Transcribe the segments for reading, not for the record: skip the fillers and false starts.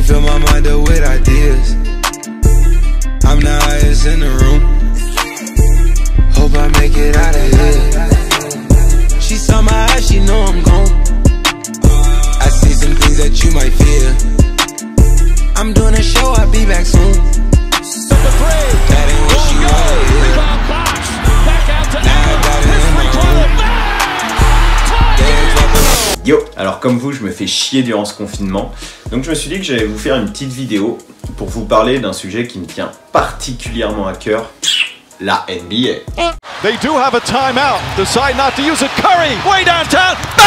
fill my mind up with ideas. I'm the highest in the room. Hope I make it out of here. She saw my eyes, she know I'm gone. I see some things that you might fear. I'm doing a show, I'll be back soon. That ain't what she wanted. Now I got it in my room. Yo, alors comme vous, je me fais chier durant ce confinement, donc je me suis dit que j'allais vous faire une petite vidéo pour vous parler d'un sujet qui me tient particulièrement à cœur, la NBA. They do have a timeout. Decide not to use it. Curry, way downtown. Bang!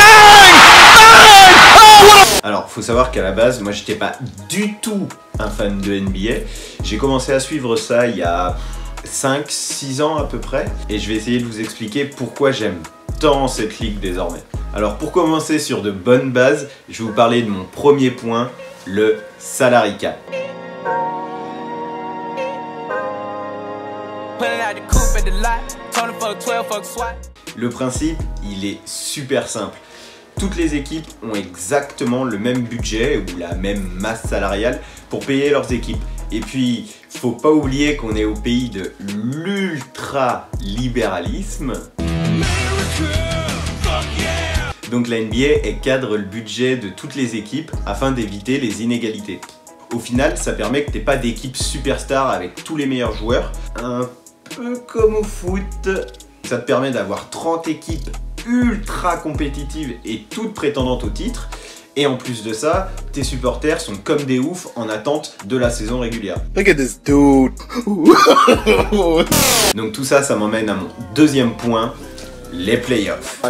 Bang! Oh, what a... Alors, faut savoir qu'à la base, moi, j'étais pas du tout un fan de NBA. J'ai commencé à suivre ça il y a 5-6 ans à peu près, et je vais essayer de vous expliquer pourquoi j'aime tant cette ligue désormais. Alors, pour commencer sur de bonnes bases, je vais vous parler de mon premier point, le salary cap. Le principe, il est super simple. Toutes les équipes ont exactement le même budget ou la même masse salariale pour payer leurs équipes. Et puis, faut pas oublier qu'on est au pays de l'ultra-libéralisme. Donc la NBA cadre le budget de toutes les équipes afin d'éviter les inégalités. Au final, ça permet que t'aies pas d'équipe superstar avec tous les meilleurs joueurs. Un peu comme au foot, ça te permet d'avoir 30 équipes ultra compétitives et toutes prétendantes au titre. Et en plus de ça, tes supporters sont comme des oufs en attente de la saison régulière. Look at this dude. Donc tout ça, ça m'emmène à mon deuxième point, les playoffs.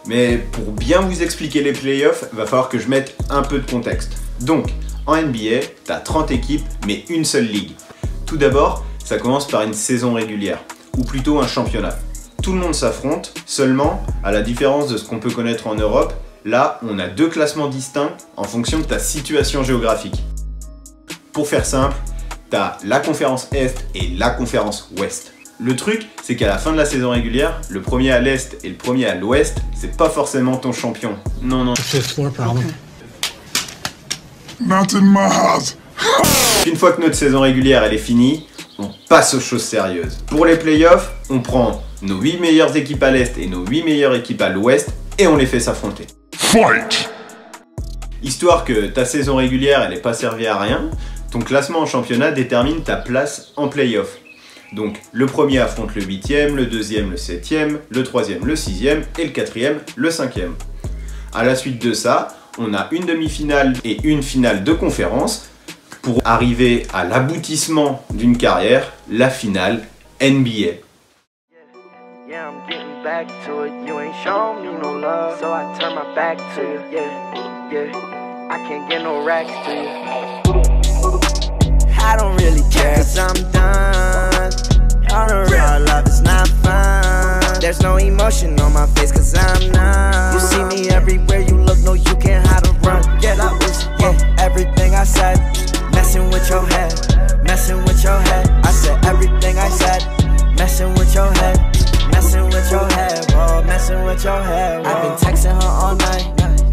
Mais pour bien vous expliquer les playoffs, va falloir que je mette un peu de contexte. Donc, en NBA, t'as 30 équipes, mais une seule ligue. Tout d'abord, ça commence par une saison régulière, ou plutôt un championnat. Tout le monde s'affronte, seulement, à la différence de ce qu'on peut connaître en Europe, là, on a deux classements distincts en fonction de ta situation géographique. Pour faire simple, t'as la conférence Est et la conférence Ouest. Le truc, c'est qu'à la fin de la saison régulière, le premier à l'Est et le premier à l'Ouest, c'est pas forcément ton champion. Non, non. Une fois que notre saison régulière elle est finie, on passe aux choses sérieuses. Pour les playoffs, on prend nos 8 meilleures équipes à l'Est et nos 8 meilleures équipes à l'Ouest et on les fait s'affronter. Fight! Histoire que ta saison régulière elle n'est pas servie à rien, ton classement en championnat détermine ta place en playoff. Donc le premier affronte le 8e, le deuxième le 7e, le troisième le 6e et le quatrième le 5e. À la suite de ça, on a une demi-finale et une finale de conférence pour arriver à l'aboutissement d'une carrière, la finale NBA. There's no emotion on my face cause I'm not. You see me everywhere you look, no you can't hide or run. Yeah, I was, yeah, everything I said, messing with your head, messing with your head. I said everything I said, messing with your head, messing with your head, whoa, messing with your head, whoa. I've been texting her all night,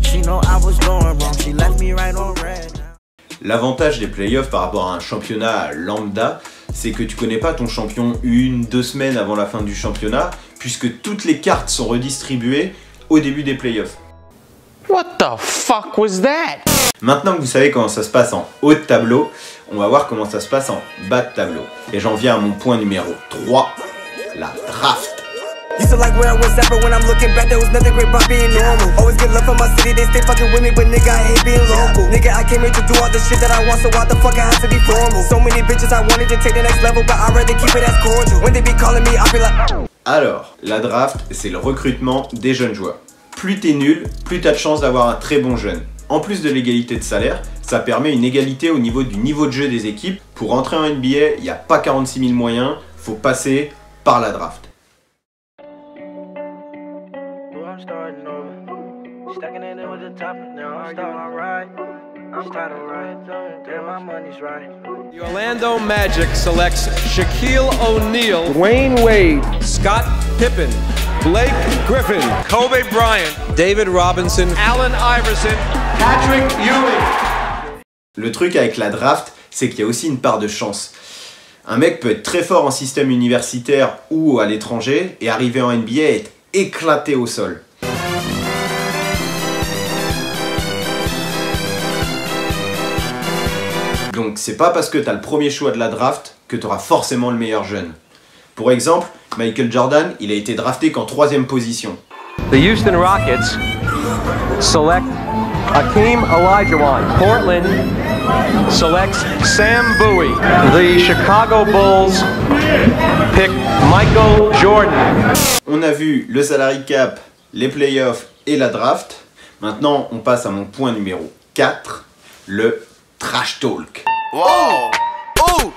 she know I was doing wrong, she left me right on red. L'avantage des playoffs par rapport à un championnat lambda, c'est que tu connais pas ton champion 1-2 semaines avant la fin du championnat, puisque toutes les cartes sont redistribuées au début des playoffs. What the fuck was that? Maintenant que vous savez comment ça se passe en haut de tableau, on va voir comment ça se passe en bas de tableau. Et j'en viens à mon point numéro 3, la draft. Used to like where I was at, but when I'm looking back, there was nothing great about being normal. Always good love for my city, they stay fucking with me, but nigga, I hate being local. Nigga, I came here to do all the shit that I want, so why the fuck I have to be formal? So many bitches I wanted to take the next level, but I'd rather keep it as cordial. When they be calling me, I'll be like... Alors, la draft, c'est le recrutement des jeunes joueurs. Plus t'es nul, plus t'as de chance d'avoir un très bon jeune. En plus de l'égalité de salaire, ça permet une égalité au niveau du niveau de jeu des équipes. Pour entrer en NBA, il n'y a pas 46 000 moyens, faut passer par la draft. Stacking it in with the top, now I'm starting alright. I'm starting right, damn my money's right. The Orlando Magic selects Shaquille O'Neal, Dwayne Wade, Scott Pippen, Blake Griffin, Kobe Bryant, David Robinson, Allen Iverson, Patrick Ewing. Le truc avec la draft, c'est qu'il y a aussi une part de chance. Un mec peut être très fort en système universitaire ou à l'étranger et arriver en NBA et être éclaté au sol. Donc c'est pas parce que t'as le premier choix de la draft que t'auras forcément le meilleur jeune. Pour exemple, Michael Jordan, il a été drafté qu'en 3e position. The Houston Rockets select Hakeem Olajuwon. Portland selects Sam Bowie. The Chicago Bulls pick Michael Jordan. On a vu le salary cap, les playoffs et la draft. Maintenant, on passe à mon point numéro 4, le trash talk. Whoa, ooh,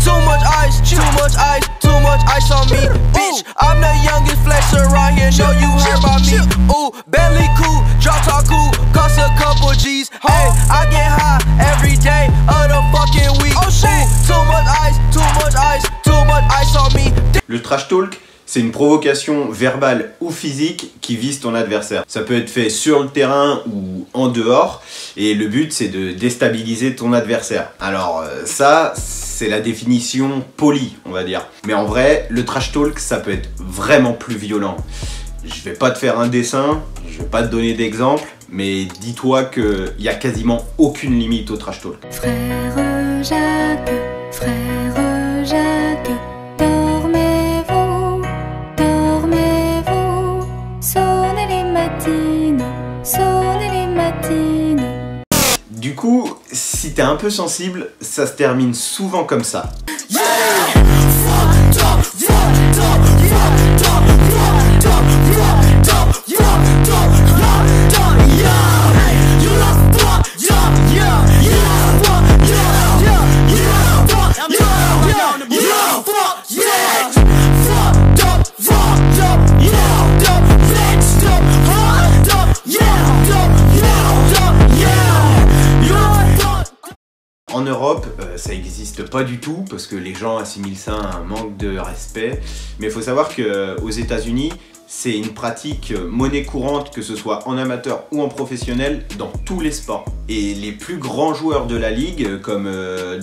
too much ice, too much ice, too much ice on me, bitch. I'm the youngest flexer around here, know you heard about me. Ooh, Bentley cool, drop top cool, cost a couple G's. Hey, I get high every day of the fucking week. Oh shit, too much ice, too much ice, too much ice on me. Le trash talk, c'est une provocation verbale ou physique qui vise ton adversaire. Ça peut être fait sur le terrain ou en dehors, et le but c'est de déstabiliser ton adversaire. Alors ça, c'est la définition polie, on va dire. Mais en vrai, le trash talk, ça peut être vraiment plus violent. Je vais pas te faire un dessin, je vais pas te donner d'exemple, mais dis-toi qu'il y a quasiment aucune limite au trash talk. Frère Jacques, dormez-vous, dormez-vous, sonnez les matines, sonnez les matines. Du coup, si t'es un peu sensible, ça se termine souvent comme ça. En Europe, ça n'existe pas du tout parce que les gens assimilent ça à un manque de respect. Mais il faut savoir qu'aux États-Unis, c'est une pratique monnaie courante, que ce soit en amateur ou en professionnel, dans tous les sports. Et les plus grands joueurs de la ligue, comme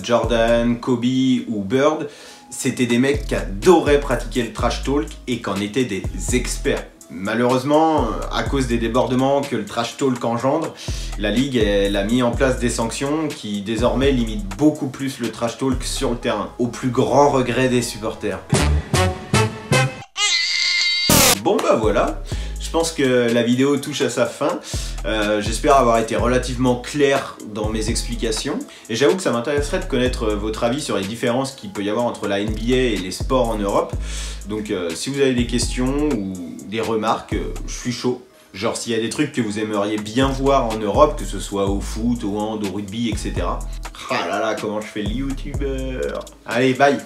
Jordan, Kobe ou Bird, c'était des mecs qui adoraient pratiquer le trash talk et qui en étaient des experts. Malheureusement, à cause des débordements que le trash talk engendre, la Ligue elle a mis en place des sanctions qui désormais limitent beaucoup plus le trash talk sur le terrain, au plus grand regret des supporters. Bon bah voilà, je pense que la vidéo touche à sa fin. J'espère avoir été relativement clair dans mes explications. Et j'avoue que ça m'intéresserait de connaître votre avis sur les différences qu'il peut y avoir entre la NBA et les sports en Europe. Donc si vous avez des questions ou des remarques, je suis chaud. Genre s'il y a des trucs que vous aimeriez bien voir en Europe, que ce soit au foot, au hand, au rugby, etc. Ah là là, comment je fais le youtubeur. Allez, bye.